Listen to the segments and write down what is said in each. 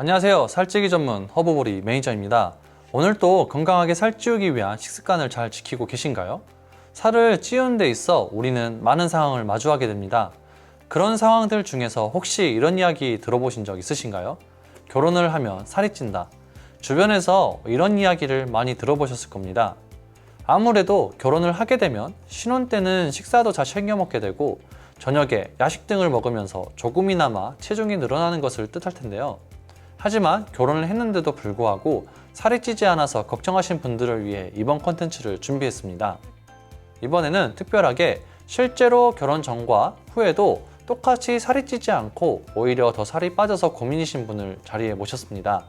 안녕하세요. 살찌기 전문 허브보리 매니저입니다. 오늘 또 건강하게 살찌우기 위한 식습관을 잘 지키고 계신가요? 살을 찌우는 데 있어 우리는 많은 상황을 마주하게 됩니다. 그런 상황들 중에서 혹시 이런 이야기 들어보신 적 있으신가요? 결혼을 하면 살이 찐다. 주변에서 이런 이야기를 많이 들어보셨을 겁니다. 아무래도 결혼을 하게 되면 신혼 때는 식사도 잘 챙겨 먹게 되고 저녁에 야식 등을 먹으면서 조금이나마 체중이 늘어나는 것을 뜻할 텐데요. 하지만 결혼을 했는데도 불구하고 살이 찌지 않아서 걱정하신 분들을 위해 이번 컨텐츠를 준비했습니다. 이번에는 특별하게 실제로 결혼 전과 후에도 똑같이 살이 찌지 않고 오히려 더 살이 빠져서 고민이신 분을 자리에 모셨습니다.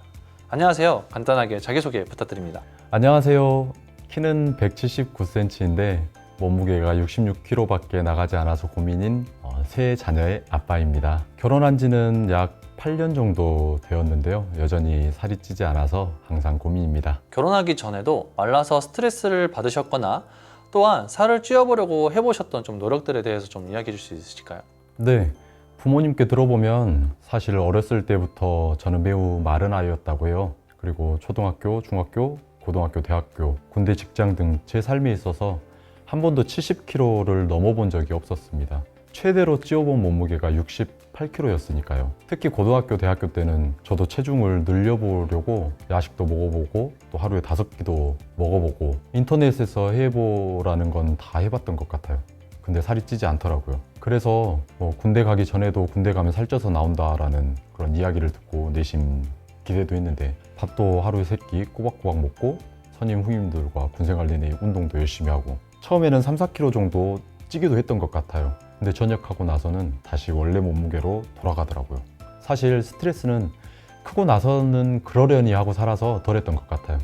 안녕하세요. 간단하게 자기소개 부탁드립니다. 안녕하세요. 키는 179cm인데 몸무게가 66kg밖에 나가지 않아서 고민인 세 자녀의 아빠입니다. 결혼한 지는 약 8년 정도 되었는데요. 여전히 살이 찌지 않아서 항상 고민입니다. 결혼하기 전에도 말라서 스트레스를 받으셨거나 또한 살을 찌워보려고 해보셨던 좀 노력들에 대해서 좀 이야기해 줄 수 있으실까요? 네, 부모님께 들어보면 사실 어렸을 때부터 저는 매우 마른 아이였다고 해요. 그리고 초등학교, 중학교, 고등학교, 대학교, 군대 직장 등 제 삶에 있어서 한 번도 70kg를 넘어본 적이 없었습니다. 최대로 찌워본 몸무게가 68kg였으니까요. 특히 고등학교, 대학교 때는 저도 체중을 늘려보려고 야식도 먹어보고 또 하루에 5끼도 먹어보고 인터넷에서 해보라는 건 다 해봤던 것 같아요. 근데 살이 찌지 않더라고요. 그래서 군대 가기 전에도 군대 가면 살쪄서 나온다라는 그런 이야기를 듣고 내심 기대도 했는데 밥도 하루에 3끼 꼬박꼬박 먹고 선임 후임들과 군생활 내내 운동도 열심히 하고 처음에는 3, 4kg 정도 찌기도 했던 것 같아요. 근데 전역하고 나서는 다시 원래 몸무게로 돌아가더라고요. 사실 스트레스는 크고 나서는 그러려니 하고 살아서 덜했던 것 같아요.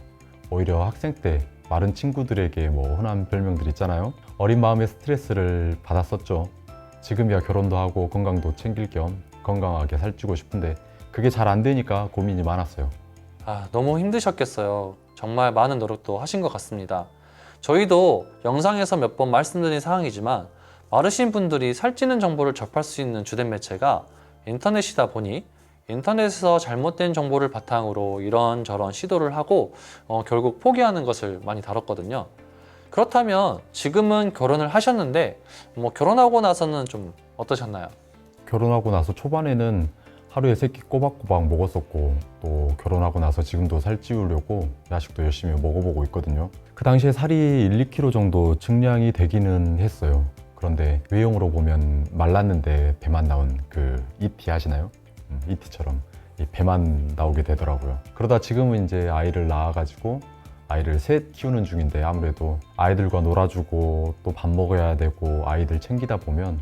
오히려 학생 때 마른 친구들에게 흔한 별명들 있잖아요. 어린 마음에 스트레스를 받았었죠. 지금이야 결혼도 하고 건강도 챙길 겸 건강하게 살찌고 싶은데 그게 잘 안 되니까 고민이 많았어요. 너무 힘드셨겠어요. 정말 많은 노력도 하신 것 같습니다. 저희도 영상에서 몇 번 말씀드린 사항이지만 마르신 분들이 살찌는 정보를 접할 수 있는 주된 매체가 인터넷이다 보니 인터넷에서 잘못된 정보를 바탕으로 이런저런 시도를 하고 결국 포기하는 것을 많이 다뤘거든요. 그렇다면 지금은 결혼을 하셨는데 결혼하고 나서는 좀 어떠셨나요? 결혼하고 나서 초반에는 하루에 3끼 꼬박꼬박 먹었었고 또 결혼하고 나서 지금도 살 찌우려고 야식도 열심히 먹어보고 있거든요. 그 당시에 살이 1, 2kg 정도 증량이 되기는 했어요. 그런데 외형으로 보면 말랐는데 배만 나온 그 이티 아시나요? 이티처럼 이 배만 나오게 되더라고요. 그러다 지금은 이제 아이를 낳아가지고 아이를 셋 키우는 중인데 아무래도 아이들과 놀아주고 또 밥 먹어야 되고 아이들 챙기다 보면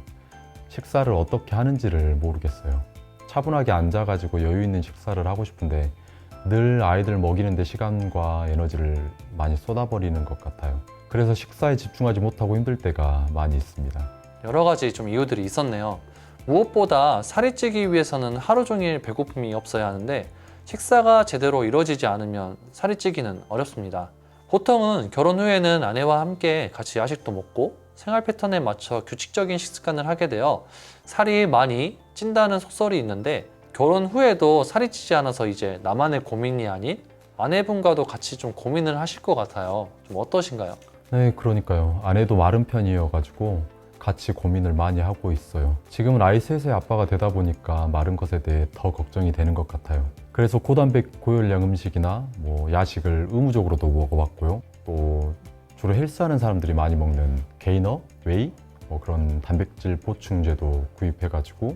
식사를 어떻게 하는지를 모르겠어요. 차분하게 앉아가지고 여유 있는 식사를 하고 싶은데 늘 아이들 먹이는 데 시간과 에너지를 많이 쏟아버리는 것 같아요. 그래서 식사에 집중하지 못하고 힘들 때가 많이 있습니다. 여러 가지 좀 이유들이 있었네요. 무엇보다 살이 찌기 위해서는 하루 종일 배고픔이 없어야 하는데 식사가 제대로 이루어지지 않으면 살이 찌기는 어렵습니다. 보통은 결혼 후에는 아내와 함께 같이 야식도 먹고 생활 패턴에 맞춰 규칙적인 식습관을 하게 되어 살이 많이 찐다는 속설이 있는데 결혼 후에도 살이 찌지 않아서 이제 나만의 고민이 아닌 아내분과도 같이 좀 고민을 하실 것 같아요. 좀 어떠신가요? 네, 그러니까요. 아내도 마른 편이어가지고 같이 고민을 많이 하고 있어요. 지금은 아이 셋의 아빠가 되다 보니까 마른 것에 대해 더 걱정이 되는 것 같아요. 그래서 고단백 고열량 음식이나 야식을 의무적으로도 먹어봤고요. 또 주로 헬스하는 사람들이 많이 먹는 게이너, 웨이 그런 단백질 보충제도 구입해가지고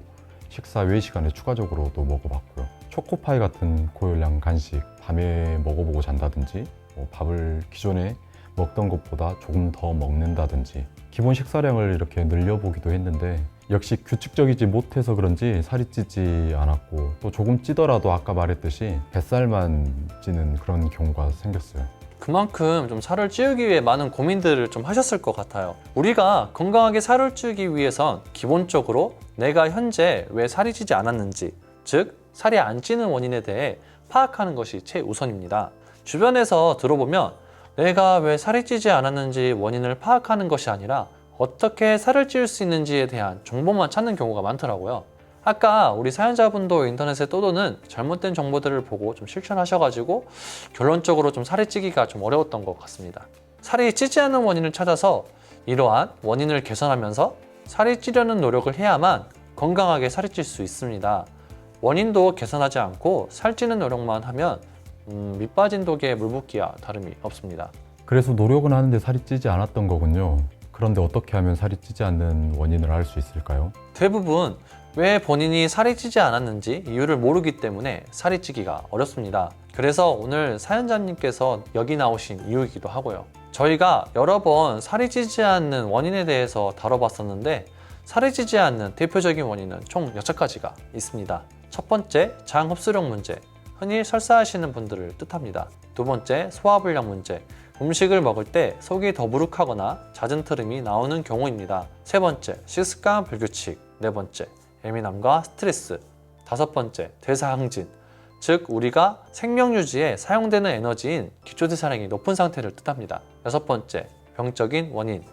식사 외 시간에 추가적으로도 먹어봤고요. 초코파이 같은 고열량 간식 밤에 먹어보고 잔다든지 밥을 기존에 먹던 것보다 조금 더 먹는다든지 기본 식사량을 이렇게 늘려보기도 했는데 역시 규칙적이지 못해서 그런지 살이 찌지 않았고 또 조금 찌더라도 아까 말했듯이 뱃살만 찌는 그런 경우가 생겼어요. 그만큼 좀 살을 찌우기 위해 많은 고민들을 좀 하셨을 것 같아요. 우리가 건강하게 살을 찌우기 위해선 기본적으로 내가 현재 왜 살이 찌지 않았는지, 즉 살이 안 찌는 원인에 대해 파악하는 것이 최우선입니다. 주변에서 들어보면 내가 왜 살이 찌지 않았는지 원인을 파악하는 것이 아니라 어떻게 살을 찌울 수 있는지에 대한 정보만 찾는 경우가 많더라고요. 아까 우리 사연자분도 인터넷에 떠도는 잘못된 정보들을 보고 좀 실천하셔가지고 결론적으로 좀 살이 찌기가 좀 어려웠던 것 같습니다. 살이 찌지 않는 원인을 찾아서 이러한 원인을 개선하면서 살이 찌려는 노력을 해야만 건강하게 살이 찔 수 있습니다. 원인도 개선하지 않고 살찌는 노력만 하면 밑 빠진 독에 물 붓기와 다름이 없습니다. 그래서 노력은 하는데 살이 찌지 않았던 거군요. 그런데 어떻게 하면 살이 찌지 않는 원인을 알 수 있을까요? 대부분 왜 본인이 살이 찌지 않았는지 이유를 모르기 때문에 살이 찌기가 어렵습니다. 그래서 오늘 사연자님께서 여기 나오신 이유이기도 하고요. 저희가 여러 번 살이 찌지 않는 원인에 대해서 다뤄봤었는데 살이 찌지 않는 대표적인 원인은 총 6가지가 있습니다. 첫 번째, 장 흡수력 문제, 흔히 설사하시는 분들을 뜻합니다. 두 번째, 소화불량 문제, 음식을 먹을 때 속이 더부룩하거나 잦은 트름이 나오는 경우입니다. 세 번째, 식습관 불규칙. 네 번째, 예민함과 스트레스. 다섯 번째, 대사항진, 즉 우리가 생명 유지에 사용되는 에너지인 기초대사량이 높은 상태를 뜻합니다. 여섯 번째, 병적인 원인,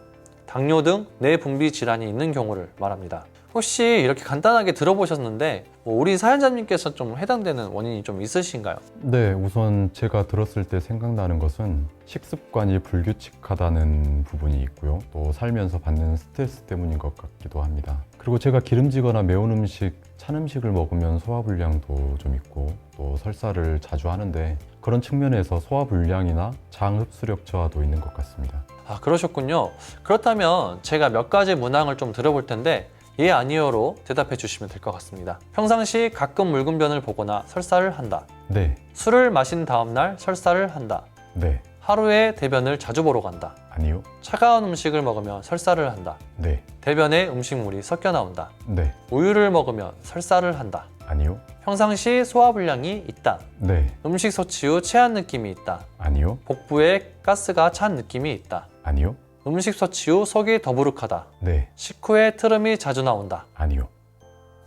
당뇨 등 뇌분비 질환이 있는 경우를 말합니다. 혹시 이렇게 간단하게 들어보셨는데 우리 사연자님께서 좀 해당되는 원인이 좀 있으신가요? 네, 우선 제가 들었을 때 생각나는 것은 식습관이 불규칙하다는 부분이 있고요. 또 살면서 받는 스트레스 때문인 것 같기도 합니다. 그리고 제가 기름지거나 매운 음식, 찬 음식을 먹으면 소화불량도 좀 있고 또 설사를 자주 하는데 그런 측면에서 소화불량이나 장 흡수력 저하도 있는 것 같습니다. 아, 그러셨군요. 그렇다면 제가 몇 가지 문항을 좀 들어볼 텐데 예, 아니요로 대답해 주시면 될 것 같습니다. 평상시 가끔 묽은 변을 보거나 설사를 한다. 네, 술을 마신 다음날 설사를 한다. 네, 하루에 대변을 자주 보러 간다. 아니요, 차가운 음식을 먹으면 설사를 한다. 네, 대변에 음식물이 섞여 나온다. 네, 우유를 먹으면 설사를 한다. 아니요, 평상시 소화불량이 있다. 네, 음식 섭취 후 체한 느낌이 있다. 아니요, 복부에 가스가 찬 느낌이 있다. 아니요, 음식 섭취 후 속이 더부룩하다. 네, 식후에 트름이 자주 나온다. 아니요.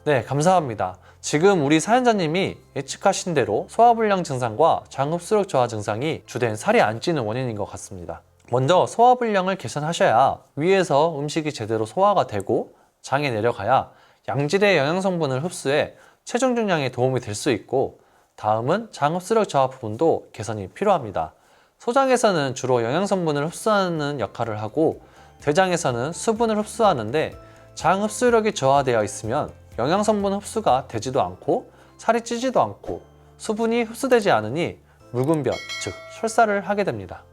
네, 감사합니다. 지금 우리 사연자님이 예측하신 대로 소화불량 증상과 장흡수력 저하 증상이 주된 살이 안 찌는 원인인 것 같습니다. 먼저 소화불량을 개선하셔야 위에서 음식이 제대로 소화가 되고 장에 내려가야 양질의 영양성분을 흡수해 체중 증량에 도움이 될 수 있고, 다음은 장흡수력 저하 부분도 개선이 필요합니다. 소장에서는 주로 영양성분을 흡수하는 역할을 하고 대장에서는 수분을 흡수하는데 장 흡수력이 저하되어 있으면 영양성분 흡수가 되지도 않고 살이 찌지도 않고 수분이 흡수되지 않으니 묽은 변, 즉 설사를 하게 됩니다.